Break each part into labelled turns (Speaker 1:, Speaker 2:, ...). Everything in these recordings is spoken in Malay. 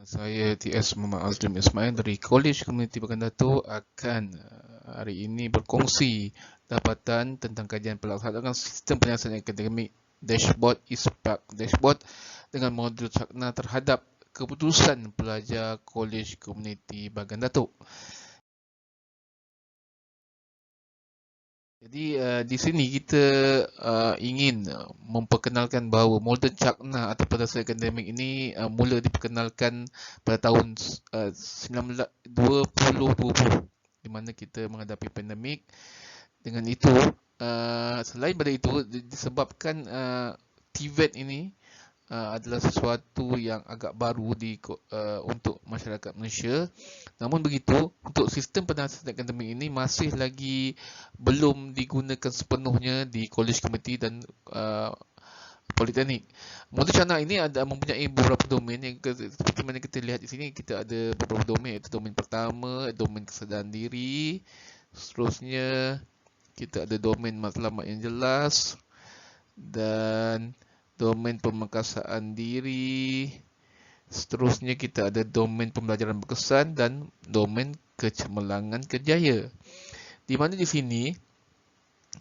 Speaker 1: Saya TS Muhammad Azlim Ismail dari College Community Bagan Datuk akan hari ini berkongsi dapatan tentang kajian pelaksanaan sistem penyelesaian akademik Dashboard ISPAK Dashboard dengan modul cakna terhadap keputusan pelajar College Community Bagan Datuk. Jadi di sini kita ingin memperkenalkan bahawa modul cakna atau penyelesaian akademik ini mula diperkenalkan pada tahun 2020 di mana kita menghadapi pandemik. Dengan itu, selain daripada itu disebabkan TVET ini adalah sesuatu yang agak baru untuk masyarakat Malaysia. Namun begitu, untuk sistem penasihat akademik ini masih lagi belum digunakan sepenuhnya di College Community dan Politeknik. Modul cakna ini mempunyai beberapa domain yang seperti mana kita lihat di sini. Kita ada beberapa domain, iaitu domain pertama, domain kesedaran diri. Seterusnya kita ada domain matlamat yang jelas dan domain pemekasaan diri. Seterusnya kita ada domain pembelajaran berkesan dan domain kecemerlangan kerjaya. Di mana di sini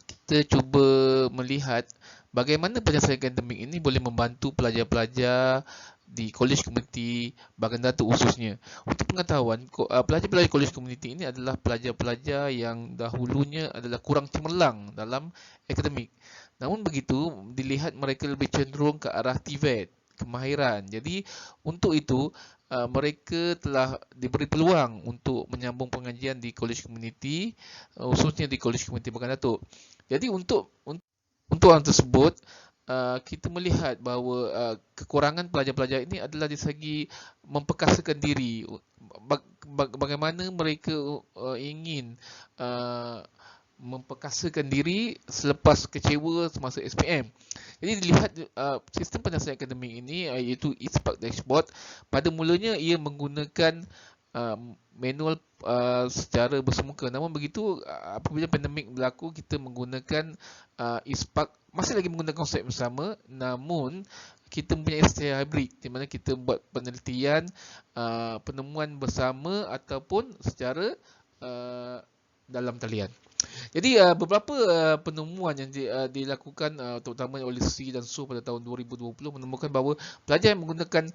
Speaker 1: kita cuba melihat bagaimana penyelesaian akademik ini boleh membantu pelajar-pelajar di College Community Bagan Datuk khususnya. Untuk pengetahuan, pelajar-pelajar College Community ini adalah pelajar-pelajar yang dahulunya adalah kurang cemerlang dalam akademik. Namun begitu, dilihat mereka lebih cenderung ke arah TVET, kemahiran. Jadi, untuk itu, mereka telah diberi peluang untuk menyambung pengajian di College Community, khususnya di College Community Bagan Datuk. Jadi, untuk hal tersebut, kita melihat bahawa kekurangan pelajar-pelajar ini adalah dari segi memperkasakan diri. Bagaimana mereka ingin memperkasakan diri selepas kecewa semasa SPM. Jadi dilihat sistem penyelesaian akademik ini iaitu ISPAK Dashboard, pada mulanya ia menggunakan manual secara bersemuka. Namun begitu, apabila pandemik berlaku, kita menggunakan ISPAK, masih lagi menggunakan konsep yang sama, namun kita mempunyai secara hybrid di mana kita buat penelitian, penemuan bersama ataupun secara dalam talian. Jadi beberapa penemuan yang dilakukan terutama oleh Si dan Su pada tahun 2020 menemukan bahawa pelajar yang menggunakan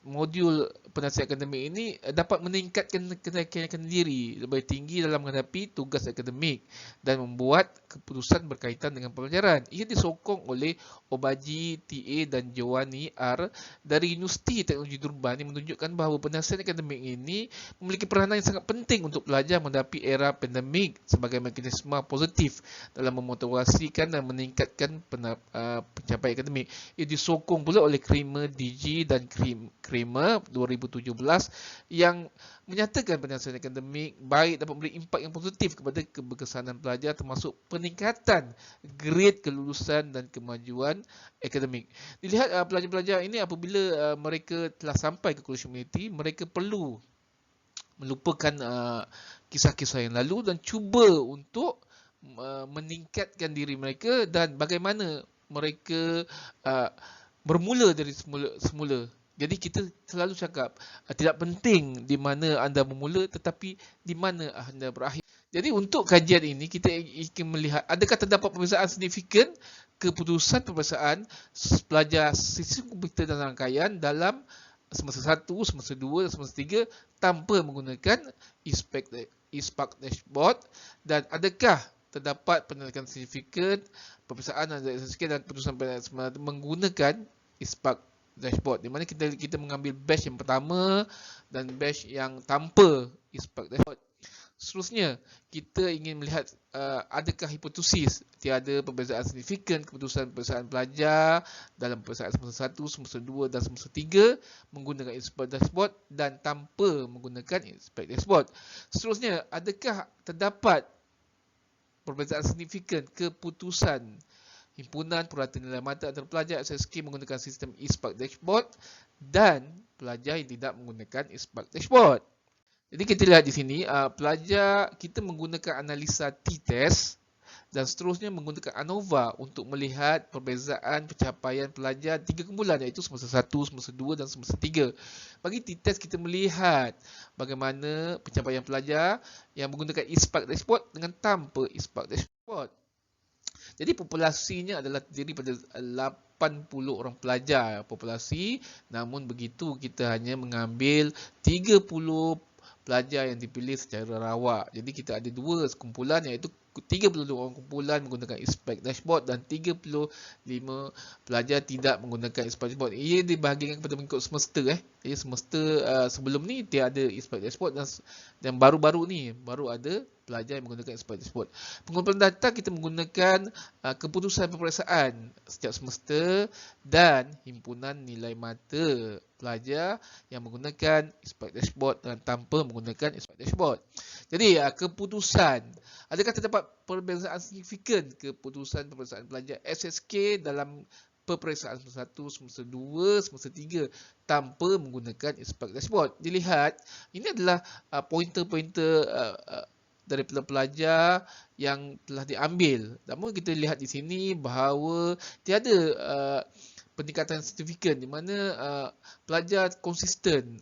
Speaker 1: modul penasihat akademik ini dapat meningkatkan keyakinan diri lebih tinggi dalam menghadapi tugas akademik dan membuat keputusan berkaitan dengan pelajaran. Ia disokong oleh Obaji, TA dan Jawani R dari Universiti Teknologi Durban yang menunjukkan bahawa penasihat akademik ini memiliki peranan yang sangat penting untuk pelajar menghadapi era pandemik sebagai mekanisme positif dalam memotivasikan dan meningkatkan pencapaian akademik. Ia disokong pula oleh Kramer, DG dan Kramer 2017 yang menyatakan penyelesaian akademik baik dapat memberi impak yang positif kepada keberkesanan pelajar termasuk peningkatan grade kelulusan dan kemajuan akademik. Dilihat pelajar-pelajar ini apabila mereka telah sampai ke College Community, mereka perlu melupakan kisah-kisah yang lalu dan cuba untuk meningkatkan diri mereka dan bagaimana mereka bermula dari semula. Jadi kita selalu cakap tidak penting di mana anda bermula tetapi di mana anda berakhir. Jadi untuk kajian ini kita ingin melihat adakah terdapat perbezaan signifikan keputusan peperiksaan pelajar sistem komputer dan rangkaian dalam semester 1, semester 2 dan semester 3 tanpa menggunakan ISPAK Dashboard, dan adakah terdapat penilaian signifikan peperiksaan dan keputusan menggunakan ISPAK Dashboard, di mana kita mengambil batch yang pertama dan batch yang tanpa ISPAK Dashboard. Seterusnya, kita ingin melihat adakah hipotesis tiada perbezaan signifikan keputusan peperiksaan pelajar dalam peperiksaan semester 1, semester 2 dan semester 3 menggunakan ISPAK Dashboard dan tanpa menggunakan ISPAK Dashboard. Seterusnya, adakah terdapat perbezaan signifikan keputusan himpunan perhatian nilai mata antara pelajar SSK menggunakan sistem ISPAK Dashboard dan pelajar yang tidak menggunakan ISPAK Dashboard. Jadi kita lihat di sini, pelajar kita menggunakan analisa T-test dan seterusnya menggunakan ANOVA untuk melihat perbezaan pencapaian pelajar 3 kumpulan, iaitu semester 1, semester 2 dan semester 3. Bagi T-test kita melihat bagaimana pencapaian pelajar yang menggunakan ISPAK dashboard dengan tanpa ISPAK dashboard. Jadi populasinya adalah terdiri pada 80 orang pelajar populasi, namun begitu kita hanya mengambil 30 pelajar yang dipilih secara rawak. Jadi kita ada dua kumpulan, iaitu 32 orang kumpulan menggunakan ISPAK dashboard dan 35 pelajar tidak menggunakan ISPAK dashboard. Ia dibahagikan kepada mengikut semester. Jadi semester sebelum ni tiada ISPAK dashboard dan baru-baru ni baru ada pelajar yang menggunakan ISPAK dashboard. Pengumpulan data kita menggunakan keputusan peperiksaan setiap semester dan himpunan nilai mata pelajar yang menggunakan ISPAK dashboard dan tanpa menggunakan ISPAK dashboard. Jadi keputusan, adakah terdapat perbezaan signifikan keputusan peperiksaan pelajar SSK dalam peperiksaan semester 1, semester 2, semester 3 tanpa menggunakan ISPAK dashboard? Dilihat, ini adalah pointer-pointer daripada pelajar yang telah diambil. Namun kita lihat di sini bahawa tiada peningkatan signifikan di mana pelajar konsisten,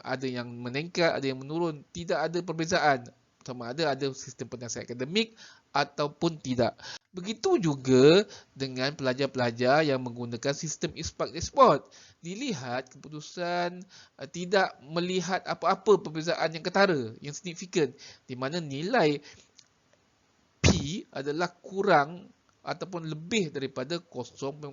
Speaker 1: ada yang meningkat, ada yang menurun, tidak ada perbezaan sama ada sistem penasihat akademik ataupun tidak. Begitu juga dengan pelajar-pelajar yang menggunakan sistem ISPAK dashboard. Dilihat keputusan tidak melihat apa-apa perbezaan yang ketara, yang signifikan, di mana nilai P adalah kurang ataupun lebih daripada 0.05.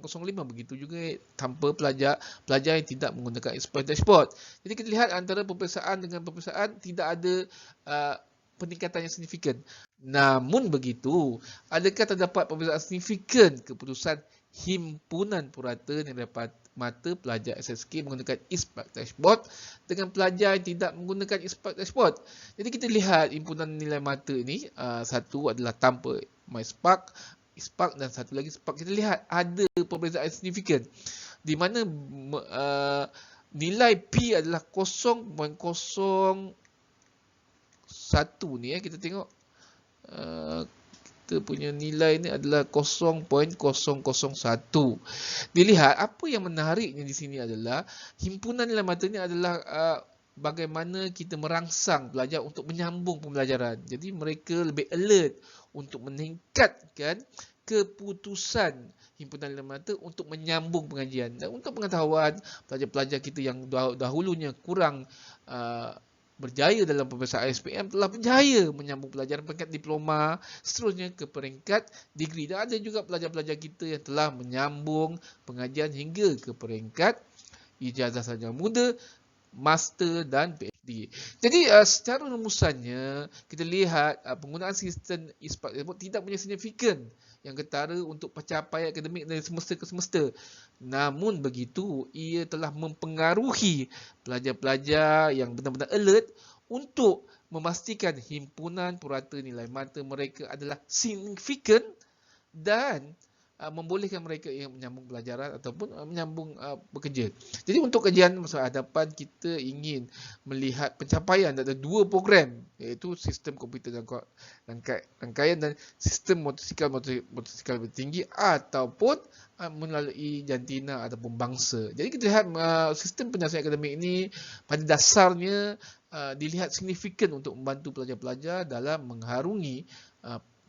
Speaker 1: Begitu juga tanpa pelajar yang tidak menggunakan ISPAK dashboard. Jadi kita lihat antara peperiksaan dengan peperiksaan tidak ada peningkatan yang signifikan. Namun begitu, adakah terdapat perbezaan signifikan keputusan himpunan purata nilai mata pelajar SSK menggunakan ISPAK dashboard dengan pelajar yang tidak menggunakan ISPAK dashboard? Jadi kita lihat himpunan nilai mata ini, satu adalah tanpa ISPAK dan satu lagi ISPAK. Kita lihat ada perbezaan signifikan di mana nilai P adalah 0.01 ni. Kita tengok kita punya nilai ni adalah 0.001. Dilihat apa yang menariknya di sini adalah himpunan nilai mata ni adalah bagaimana kita merangsang pelajar untuk menyambung pembelajaran. Jadi mereka lebih alert untuk meningkatkan keputusan himpunan nilai mata untuk menyambung pengajian. Dan untuk pengetahuan, pelajar-pelajar kita yang dahulunya kurang berjaya dalam peperiksaan SPM telah berjaya menyambung pelajaran peringkat diploma, seterusnya ke peringkat degree. Dan ada juga pelajar-pelajar kita yang telah menyambung pengajian hingga ke peringkat ijazah sarjana muda, master dan PhD. Jadi secara rumusannya kita lihat penggunaan sistem ISPAK tidak punya signifikan yang ketara untuk pencapaian akademik dari semester ke semester. Namun begitu, ia telah mempengaruhi pelajar-pelajar yang benar-benar alert untuk memastikan himpunan purata nilai mata mereka adalah signifikan dan membolehkan mereka yang menyambung pelajaran ataupun menyambung bekerja. Jadi untuk kajian masa hadapan kita ingin melihat pencapaian ada dua program, iaitu sistem komputer dan rangkaian dan sistem motosikal bertinggi ataupun melalui jantina ataupun bangsa. Jadi kita lihat sistem penasihat akademik ini pada dasarnya dilihat signifikan untuk membantu pelajar-pelajar dalam mengharungi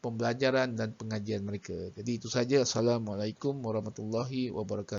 Speaker 1: pembelajaran dan pengajian mereka. Jadi itu saja. Assalamualaikum warahmatullahi wabarakatuh.